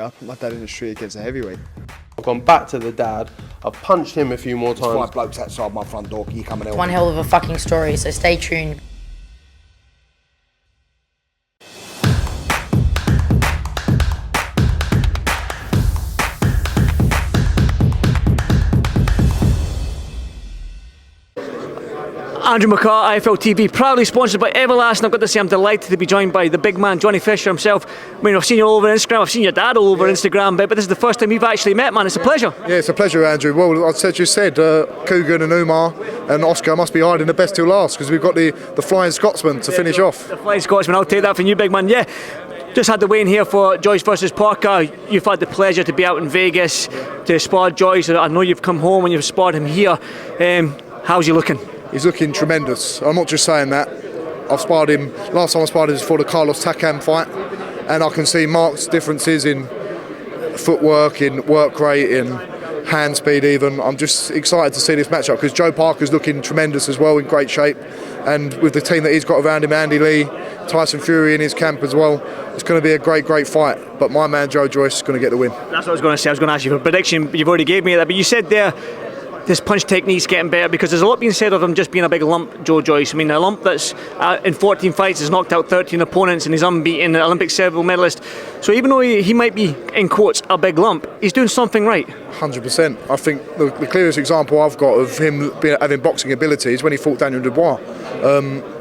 I put my dad in the street against a heavyweight. I've gone back to the dad. I've punched him a few more times. 5 blokes outside my front door. Can you come and help One me? hell of a fucking story, so stay tuned. Andrew McCART, IFL TV, proudly sponsored by Everlast, and I've got to say I'm delighted to be joined by the big man, Johnny Fisher himself. I mean, I've seen you all over Instagram, I've seen your dad all over Instagram, but this is the first time we've actually met, man. It's a pleasure. Yeah, it's a pleasure, Andrew. Well, I said, Coogan and Umar and Oscar must be hiding the best till last, because we've got the Flying Scotsman to finish off. The Flying Scotsman, I'll take that from you, big man. Yeah, just had the weigh-in here for Joyce versus Parker. You've had the pleasure to be out in Vegas to spar Joyce. I know you've come home and you've sparred him here. How's he looking? He's looking tremendous. I'm not just saying that. I've sparred him, last time I sparred him was for the Carlos Takam fight, and I can see marked differences in footwork, in work rate, in hand speed even. I'm just excited to see this matchup because Joe Parker's looking tremendous as well, in great shape, and with the team that he's got around him, Andy Lee, Tyson Fury in his camp as well, it's going to be a great fight. But my man Joe Joyce is going to get the win. That's what I was going to say. I was going to ask you for a prediction, you've already gave me that, but you said there this punch technique's getting better, because there's a lot being said of him just being a big lump, Joe Joyce. I mean, a lump that's in 14 fights has knocked out 13 opponents and he's unbeaten, Olympic silver medalist. So even though he might be, in quotes, a big lump, he's doing something right. 100%. I think the clearest example I've got of him having boxing ability is when he fought Daniel Dubois.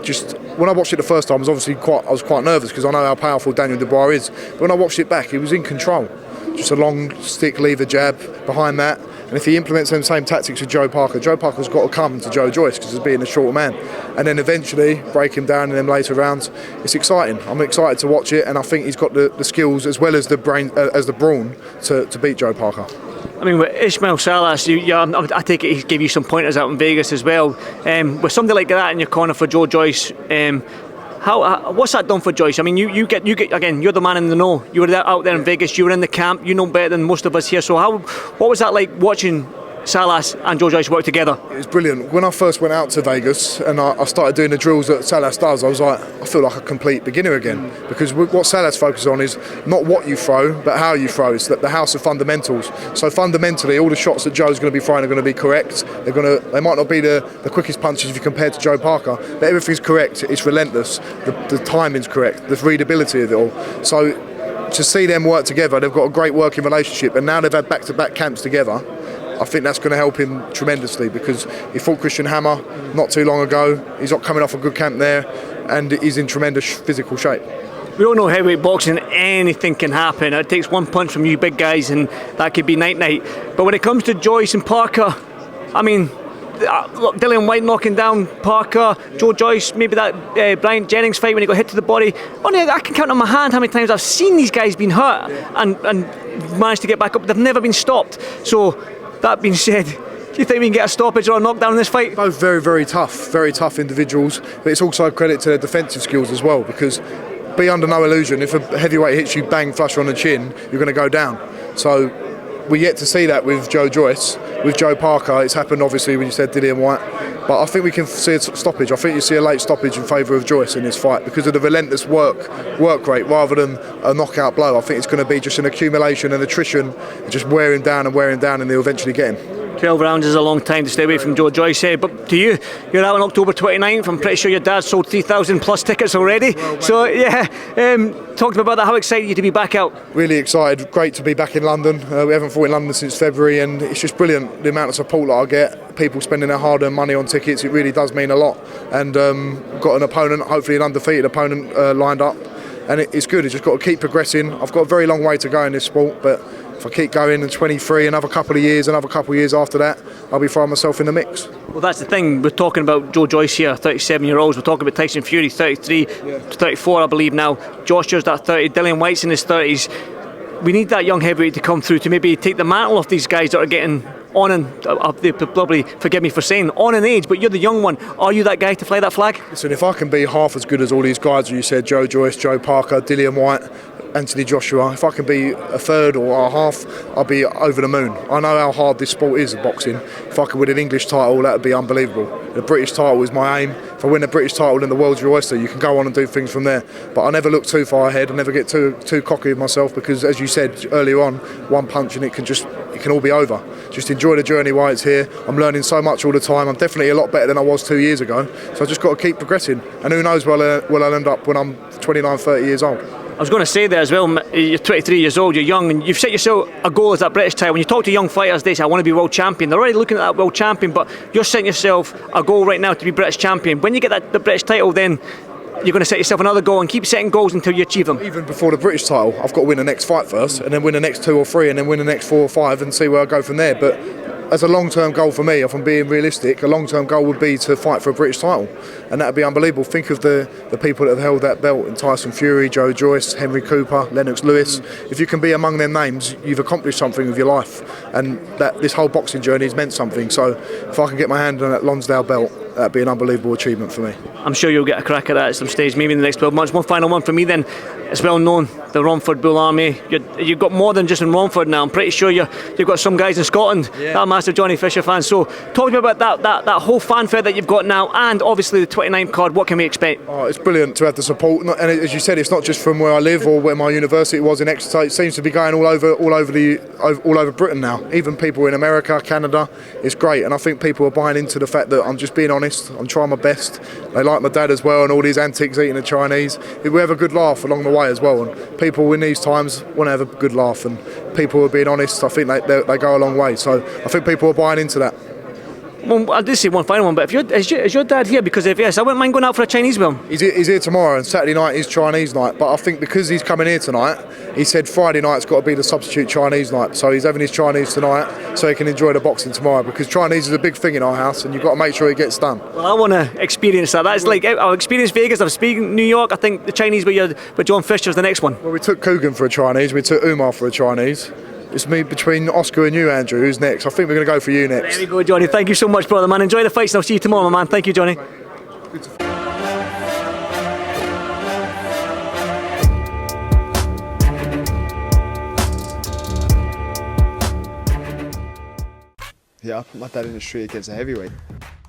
Just when I watched it the first time, I was quite nervous because I know how powerful Daniel Dubois is. But when I watched it back, he was in control. Just a long stick lever jab behind that. And if he implements them same tactics with Joe Parker's got to come to Joe Joyce because he's being a shorter man. And then eventually break him down in them later rounds. It's exciting. I'm excited to watch it, and I think he's got the skills as well as the brain, as the brawn to beat Joe Parker. I mean, with Ismail Salas, I take it he gave you some pointers out in Vegas as well. With somebody like that in your corner for Joe Joyce, what's that done for Joyce? I mean, you get again, you're the man in the know. You were out there in Vegas, you were in the camp, you know better than most of us here. So what was that like watching Salas and Joe Joyce work together? It was brilliant. When I first went out to Vegas and I started doing the drills that Salas does, I was like, I feel like a complete beginner again, because what Salas focuses on is not what you throw, but how you throw. It's the house of fundamentals. So fundamentally, all the shots that Joe's going to be throwing are going to be correct. They might not be the quickest punches if you compare to Joe Parker, but everything's correct. It's relentless. The timing's correct. The readability of it all. So to see them work together, they've got a great working relationship, and now they've had back-to-back camps together. I think that's going to help him tremendously, because he fought Christian Hammer not too long ago. He's not coming off a good camp there, and he's in tremendous physical shape. We all know heavyweight boxing, anything can happen. It takes one punch from you big guys and that could be night-night. But when it comes to Joyce and Parker, I mean, look, Dillian White knocking down Parker, Joe Joyce, maybe that Bryant Jennings fight when he got hit to the body. Only I can count on my hand how many times I've seen these guys being hurt and managed to get back up. They've never been stopped. So that being said, do you think we can get a stoppage or a knockdown in this fight? Both very tough individuals, but it's also a credit to their defensive skills as well, because be under no illusion, if a heavyweight hits you bang flush on the chin, you're going to go down. So we're yet to see that with Joe Joyce. With Joe Parker, it's happened obviously when you said Dillian White, but I think we can see a stoppage. I think you see a late stoppage in favour of Joyce in this fight because of the relentless work rate rather than a knockout blow. I think it's going to be just an accumulation and attrition, just wearing down, and they'll eventually get him. 12 rounds is a long time to stay away from Joe Joyce, but to you, you're out on October 29th. I'm pretty sure your dad sold 3,000 plus tickets already. Well, so yeah, talk to me about that. How excited are you to be back out? Really excited. Great to be back in London. We haven't fought in London since February, and it's just brilliant the amount of support that I get. People spending their hard-earned money on tickets. It really does mean a lot. And got an opponent, hopefully an undefeated opponent, lined up, and it's good. It's just got to keep progressing. I've got a very long way to go in this sport, but if I keep going in 23, another couple of years after that, I'll be throwing myself in the mix. Well, that's the thing. We're talking about Joe Joyce here, 37-year-olds. We're talking about Tyson Fury, 33, 34, I believe now. Joshua's that 30. Dillian White's in his 30s. We need that young heavyweight to come through to maybe take the mantle off these guys that are getting on, and they probably, forgive me for saying, on in age, but you're the young one. Are you that guy to fly that flag? Listen, if I can be half as good as all these guys you said, Joe Joyce, Joe Parker, Dillian White, Anthony Joshua. If I can be a third or a half, I'll be over the moon. I know how hard this sport is, boxing. If I could win an English title, that would be unbelievable. The British title is my aim. If I win a British title, then the world's your oyster. You can go on and do things from there. But I never look too far ahead. I never get too cocky with myself, because, as you said earlier on, one punch and it can all be over. Just enjoy the journey while it's here. I'm learning so much all the time. I'm definitely a lot better than I was 2 years ago. So I just got to keep progressing. And who knows where I'll end up when I'm 29, 30 years old. I was going to say there as well, you're 23 years old, you're young, and you've set yourself a goal as that British title. When you talk to young fighters, they say, I want to be world champion. They're already looking at that world champion, but you're setting yourself a goal right now to be British champion. When you get the British title, then you're going to set yourself another goal and keep setting goals until you achieve them. Even before the British title, I've got to win the next fight first, and then win the next 2 or 3, and then win the next 4 or 5, and see where I go from there. But as a long-term goal for me, if I'm being realistic, a long-term goal would be to fight for a British title, and that would be unbelievable. Think of the people that have held that belt, in Tyson Fury, Joyce, Henry Cooper, Lennox Lewis. If you can be among them names, you've accomplished something with your life, and that this whole boxing journey has meant something. So if I can get my hand on that Lonsdale belt, that'd be an unbelievable achievement for me. I'm sure you'll get a crack at that at some stage, maybe in the next 12 months. One final one for me then. It's well known, the Romford Bull Army. You've got more than just in Romford now. I'm pretty sure you've got some guys in Scotland that are massive Johnny Fisher fans. So talk to me about that whole fanfare that you've got now, and obviously the 29th card. What can we expect? Oh, it's brilliant to have the support, and as you said, it's not just from where I live or where my university was in Exeter. It seems to be going all over Britain now. Even people in America, Canada. It's great, and I think people are buying into the fact that I'm just being honest. I'm trying my best. They like my dad as well, and all these antics, eating the Chinese. We have a good laugh along the way as well, and people in these times want to have a good laugh, and people are being honest. I think they go a long way, so I think people are buying into that. Well, I did say one final one, but is your dad here? Because if yes, I wouldn't mind going out for a Chinese meal. He's here tomorrow, and Saturday night is Chinese night. But I think because he's coming here tonight, he said Friday night's got to be the substitute Chinese night. So he's having his Chinese tonight, so he can enjoy the boxing tomorrow. Because Chinese is a big thing in our house, and you've got to make sure it gets done. Well, I want to experience that. That's like I've experienced Vegas. I've experienced New York. I think the Chinese with John Fisher's the next one. Well, we took Coogan for a Chinese. We took Umar for a Chinese. It's me between Oscar and you, Andrew. Who's next? I think we're going to go for you next. There we go, Johnny. Thank you so much, brother, man. Enjoy the fights, and I'll see you tomorrow, my man. Thank you, Johnny. Yeah, I put my dad in the street against a heavyweight.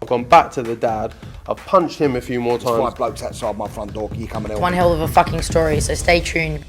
I've gone back to the dad. I've punched him a few more times. 5 blokes outside my front door. You coming in? One hell of a fucking story, so stay tuned.